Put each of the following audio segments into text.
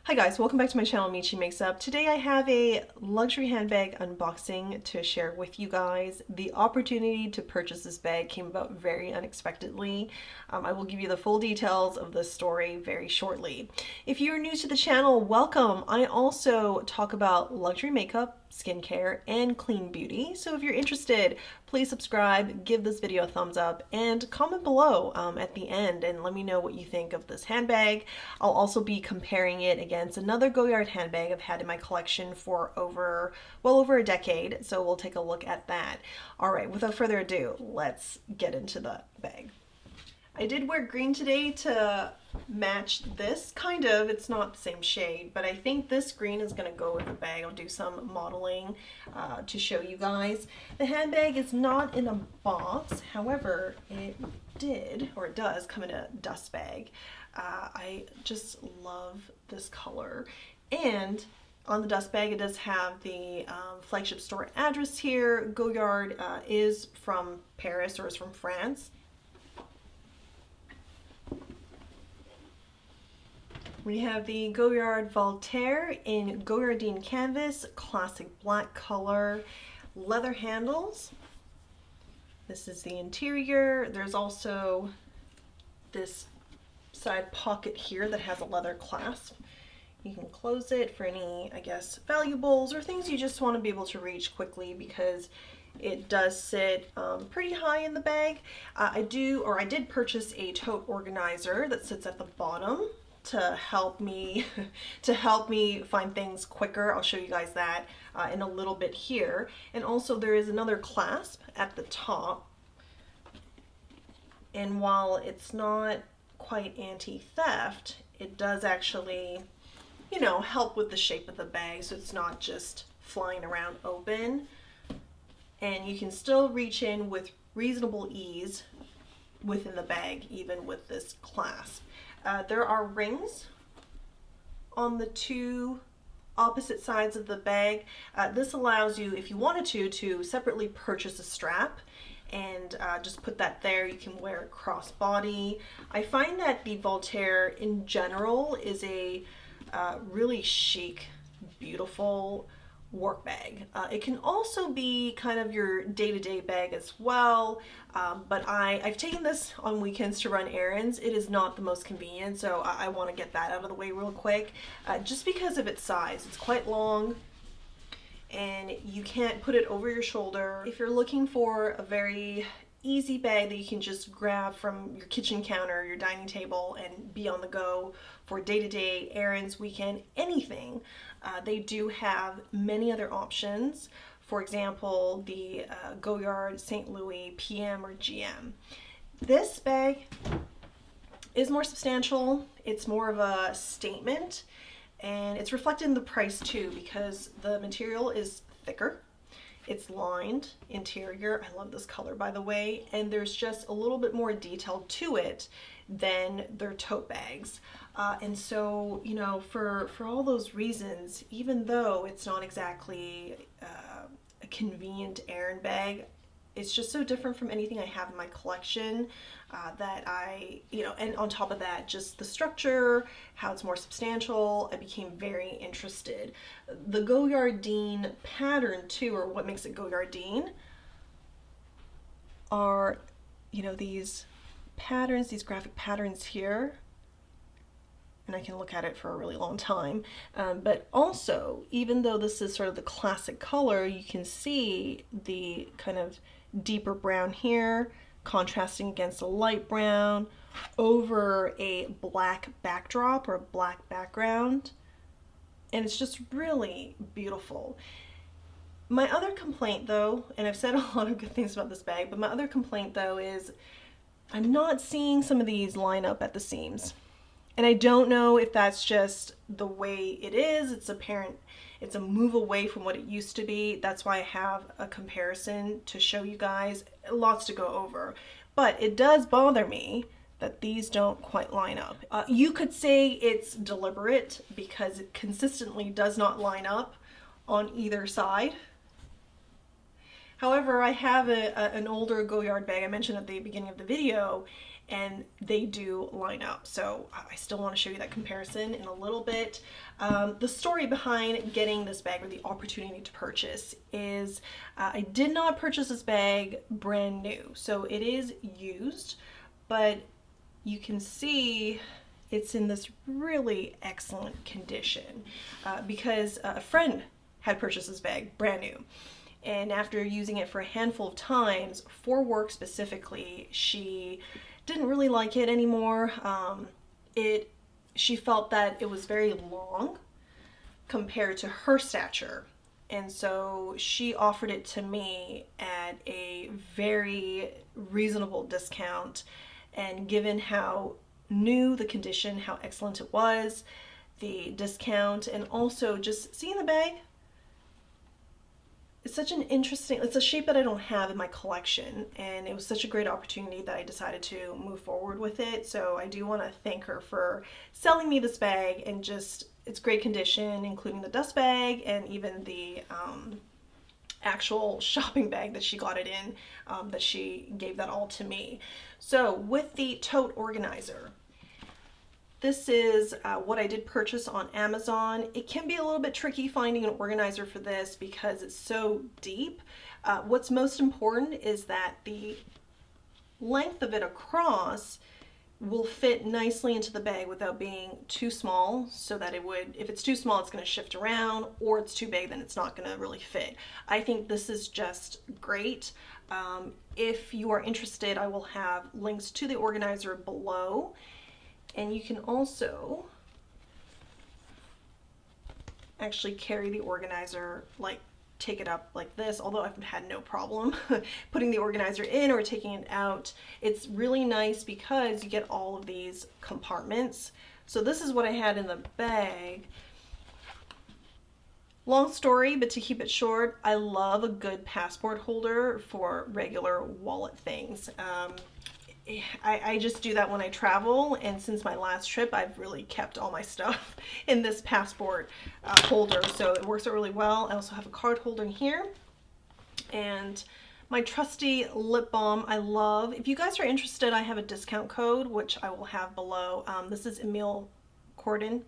Hi guys, welcome back to my channel, Michi Makes Up. Today I have a luxury handbag unboxing to share with you guys. The opportunity to purchase this bag came about very unexpectedly. I will give you the full details of this story very shortly. If you're new to the channel, welcome. I also talk about luxury makeup, skincare, and clean beauty. So if you're interested, please subscribe, give this video a thumbs up, and comment below at the end and let me know what you think of this handbag. I'll also be comparing it against another Goyard handbag I've had in my collection for well over a decade. So we'll take a look at that. All right, without further ado, let's get into the bag. I did wear green today to match this, kind of. It's not the same shade, but I think this green is going to go with the bag. I'll do some modeling to show you guys. The handbag is not in a box, however, it does come in a dust bag. I just love this color. And on the dust bag, it does have the flagship store address here. Goyard is from Paris, or is from France. We have the Goyard Voltaire in Goyardine canvas, classic black color, leather handles. This is the interior. There's also this side pocket here that has a leather clasp. You can close it for any, I guess, valuables or things you just want to be able to reach quickly, because it does sit pretty high in the bag. I did purchase a tote organizer that sits at the bottom to help me find things quicker. I'll show you guys that in a little bit here. And also there is another clasp at the top. And while it's not quite anti-theft, it does actually, you know, help with the shape of the bag, so it's not just flying around open. And you can still reach in with reasonable ease within the bag, even with this clasp. There are rings on the two opposite sides of the bag. This allows you, if you wanted to separately purchase a strap and just put that there. You can wear it crossbody. I find that the Voltaire in general is a really chic, beautiful work bag. It can also be kind of your day-to-day bag as well, but I've taken this on weekends to run errands. It is not the most convenient, so I want to get that out of the way real quick, just because of its size. It's quite long and you can't put it over your shoulder. If you're looking for a very easy bag that you can just grab from your kitchen counter, your dining table, and be on the go for day-to-day errands, weekend, anything, they do have many other options. For example, the Goyard St. Louis PM or GM. This bag is more substantial. It's more of a statement, and it's reflected in the price too, because the material is thicker. It's lined interior. I love this color, by the way, and there's just a little bit more detail to it than their tote bags. And so, you know, for all those reasons, even though it's not exactly a convenient errand bag, it's just so different from anything I have in my collection that and on top of that, just the structure, how it's more substantial, I became very interested. The Goyardine pattern too, or what makes it Goyardine, are, you know, these patterns, these graphic patterns here. And I can look at it for a really long time. But also, even though this is sort of the classic color, you can see the kind of deeper brown here, contrasting against a light brown over a black backdrop or a black background. And it's just really beautiful. My other complaint though, and I've said a lot of good things about this bag, but my other complaint though is I'm not seeing some of these line up at the seams. And I don't know if that's just the way it is. It's apparent it's a move away from what it used to be. That's why I have a comparison to show you guys. Lots to go over. But it does bother me that these don't quite line up. You could say it's deliberate because it consistently does not line up on either side. However, I have an older Goyard bag I mentioned at the beginning of the video, and they do line up. So I still want to show you that comparison in a little bit. The story behind getting this bag, or the opportunity to purchase, is I did not purchase this bag brand new. So it is used, but you can see it's in this really excellent condition because a friend had purchased this bag brand new. And after using it for a handful of times, for work specifically, she didn't really like it anymore. She felt that it was very long compared to her stature. And so she offered it to me at a very reasonable discount. And given how new the condition, how excellent it was, the discount, and also just seeing the bag, it's such an interesting, it's a shape that I don't have in my collection, and it was such a great opportunity that I decided to move forward with it. So I do want to thank her for selling me this bag, and just, it's great condition, including the dust bag and even the actual shopping bag that she got it in, that she gave that all to me. So with the tote organizer, this is what I did purchase on Amazon. It can be a little bit tricky finding an organizer for this because it's so deep. What's most important is that the length of it across will fit nicely into the bag without being too small, so that it would, if it's too small, it's going to shift around, or it's too big, then it's not going to really fit. I think this is just great. If you are interested, I will have links to the organizer below. And you can also actually carry the organizer, like take it up like this, although I've had no problem putting the organizer in or taking it out. It's really nice because you get all of these compartments. So this is what I had in the bag. Long story, but to keep it short, I love a good passport holder for regular wallet things. I just do that when I travel, and since my last trip, I've really kept all my stuff in this passport holder, so it works out really well. I also have a card holder in here, and my trusty lip balm I love. If you guys are interested, I have a discount code, which I will have below. This is Emile Cordon.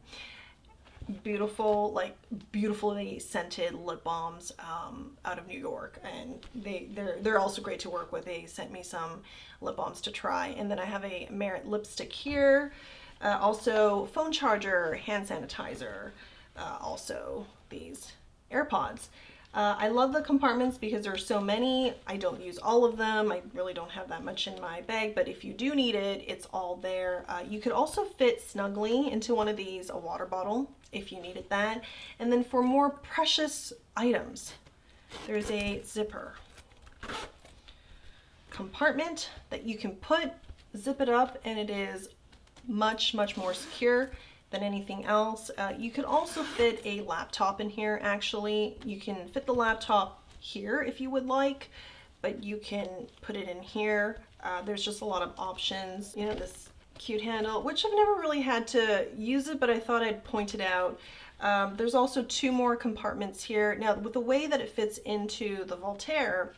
Beautiful, like beautifully scented lip balms out of New York, and they're also great to work with. They sent me some lip balms to try. And then I have a Merit lipstick here, also phone charger, hand sanitizer, also these AirPods. I love the compartments because there are so many. I don't use all of them. I really don't have that much in my bag, but if you do need it, it's all there. You could also fit snugly into one of these, a water bottle, if you needed that. And then for more precious items, there's a zipper compartment that you can zip it up, and it is much, much more secure than anything else. You could also fit a laptop in here. Actually, you can fit the laptop here if you would like, but you can put it in here. There's just a lot of options. You know, this cute handle, which I've never really had to use it, but I thought I'd point it out. There's also two more compartments here. Now, with the way that it fits into the Voltaire,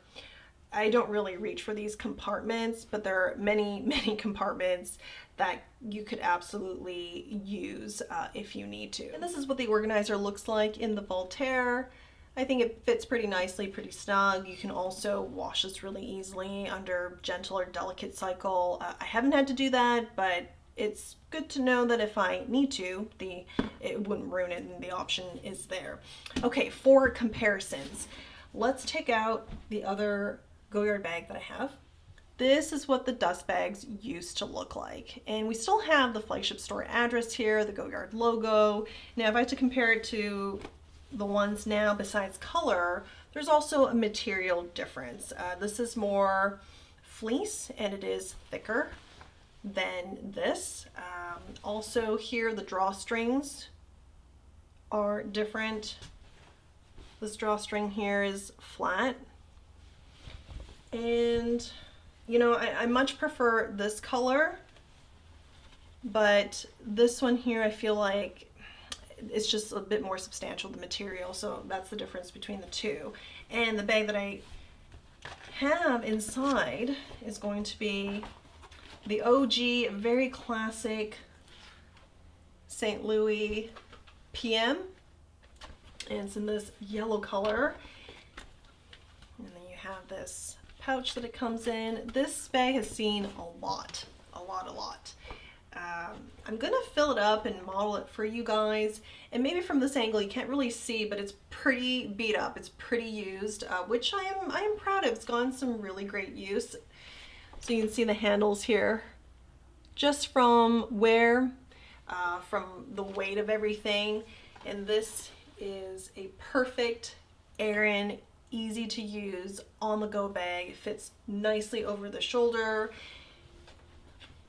I don't really reach for these compartments, but there are many, many compartments that you could absolutely use if you need to. And this is what the organizer looks like in the Voltaire. I think it fits pretty nicely, pretty snug. You can also wash this really easily under gentle or delicate cycle. I haven't had to do that, but it's good to know that if I need to, it wouldn't ruin it, and the option is there. Okay, for comparisons, let's take out the other Goyard bag that I have. This is what the dust bags used to look like, and we still have the flagship store address here, the Goyard logo. Now, if I had to compare it to the ones now, besides color, there's also a material difference. This is more fleece, and it is thicker than this. Also here, the drawstrings are different. This drawstring here is flat, and you know, I much prefer this color, but this one here, I feel like it's just a bit more substantial, the material, so that's the difference between the two. And the bag that I have inside is going to be the OG, very classic St. Louis PM, and it's in this yellow color. And then you have this pouch that it comes in. This bag has seen a lot. I'm gonna fill it up and model it for you guys, and maybe from this angle you can't really see, but it's pretty beat up, it's pretty used, which I am proud of. It's gotten some really great use. So you can see the handles here, just from wear, from the weight of everything. And this is a perfect errand, easy to use, on the go bag. It fits nicely over the shoulder.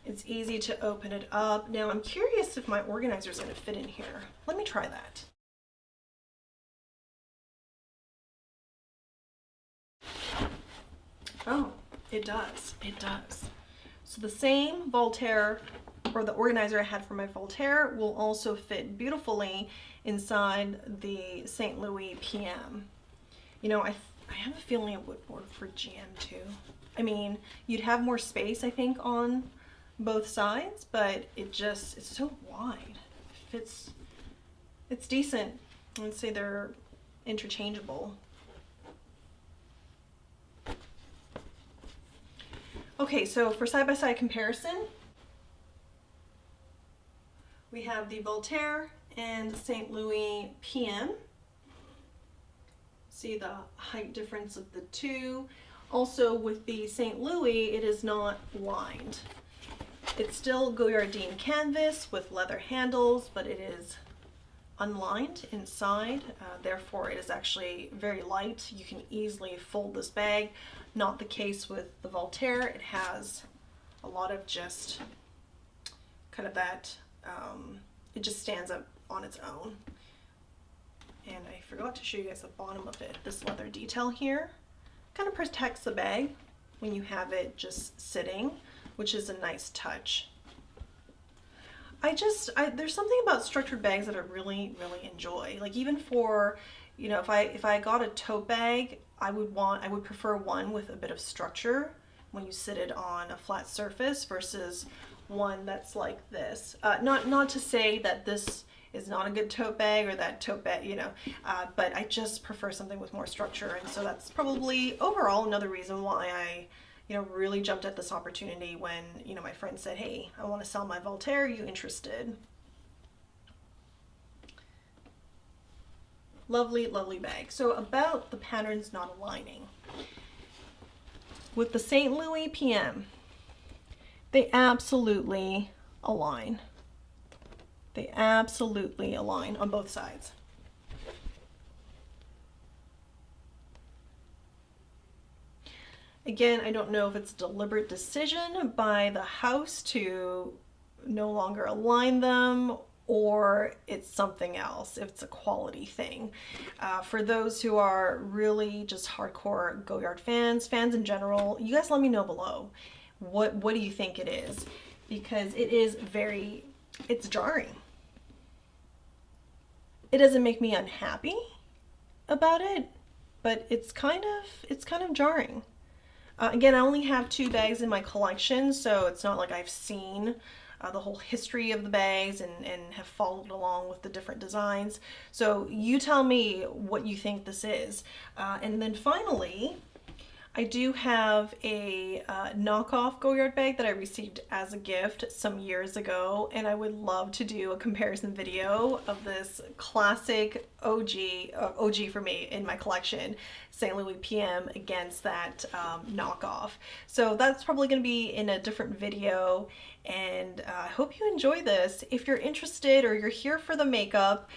It's easy to open it up. Now I'm curious if my organizer is going to fit in here. Let me try that. Oh, it does. It does. So the same Voltaire, or the organizer I had for my Voltaire, will also fit beautifully inside the St. Louis PM. You know, I have a feeling it would work for GM too. I mean, you'd have more space, I think, on both sides, but it's so wide. It fits, it's decent. I would say they're interchangeable. Okay, so for side-by-side comparison, we have the Voltaire and St. Louis PM. See the height difference of the two. Also with the St. Louis, it is not lined. It's still Goyardine canvas with leather handles, but it is unlined inside. Therefore, it is actually very light. You can easily fold this bag. Not the case with the Voltaire. It has a lot of just kind of that, it just stands up on its own. And I forgot to show you guys the bottom of it. This leather detail here kind of protects the bag when you have it just sitting, which is a nice touch. There's something about structured bags that I really enjoy. Like, even for, you know, if I got a tote bag, I would prefer one with a bit of structure when you sit it on a flat surface versus one that's like this. Not to say that this is not a good tote bag or that tote bag, you know, but I just prefer something with more structure. And so that's probably overall another reason why I, you know, really jumped at this opportunity when, you know, my friend said, hey, I want to sell my Voltaire, are you interested? Lovely, lovely bag. So about the patterns not aligning. With the St. Louis PM, they absolutely align. They absolutely align on both sides. Again, I don't know if it's a deliberate decision by the house to no longer align them, or it's something else, if it's a quality thing. For those who are really just hardcore Goyard fans in general, you guys let me know below. What do you think it is? Because it is it's jarring. It doesn't make me unhappy about it, but it's kind of jarring. Again, I only have 2 bags in my collection, so it's not like I've seen the whole history of the bags and have followed along with the different designs. So you tell me what you think this is. And then finally, I do have a knockoff Goyard bag that I received as a gift some years ago, and I would love to do a comparison video of this classic OG for me in my collection, St. Louis PM, against that knockoff. So that's probably going to be in a different video, and I hope you enjoy this. If you're interested or you're here for the makeup,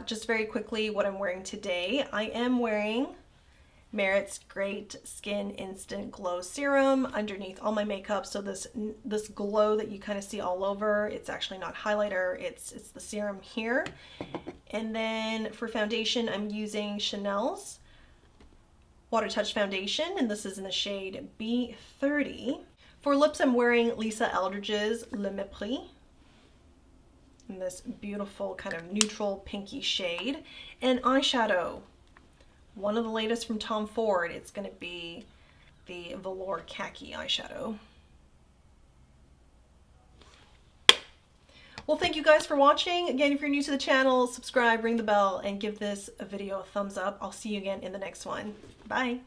just very quickly what I'm wearing today. I am wearing Merit's Great Skin Instant Glow Serum underneath all my makeup. So this glow that you kind of see all over, it's actually not highlighter, it's the serum here. And then for foundation, I'm using Chanel's Water Touch Foundation, and this is in the shade B30. For lips, I'm wearing Lisa Eldridge's Le Mépris in this beautiful kind of neutral pinky shade. And eyeshadow, one of the latest from Tom Ford, it's going to be the Velour Khaki eyeshadow. Well, thank you guys for watching. Again, if you're new to the channel, subscribe, ring the bell, and give this video a thumbs up. I'll see you again in the next one. Bye.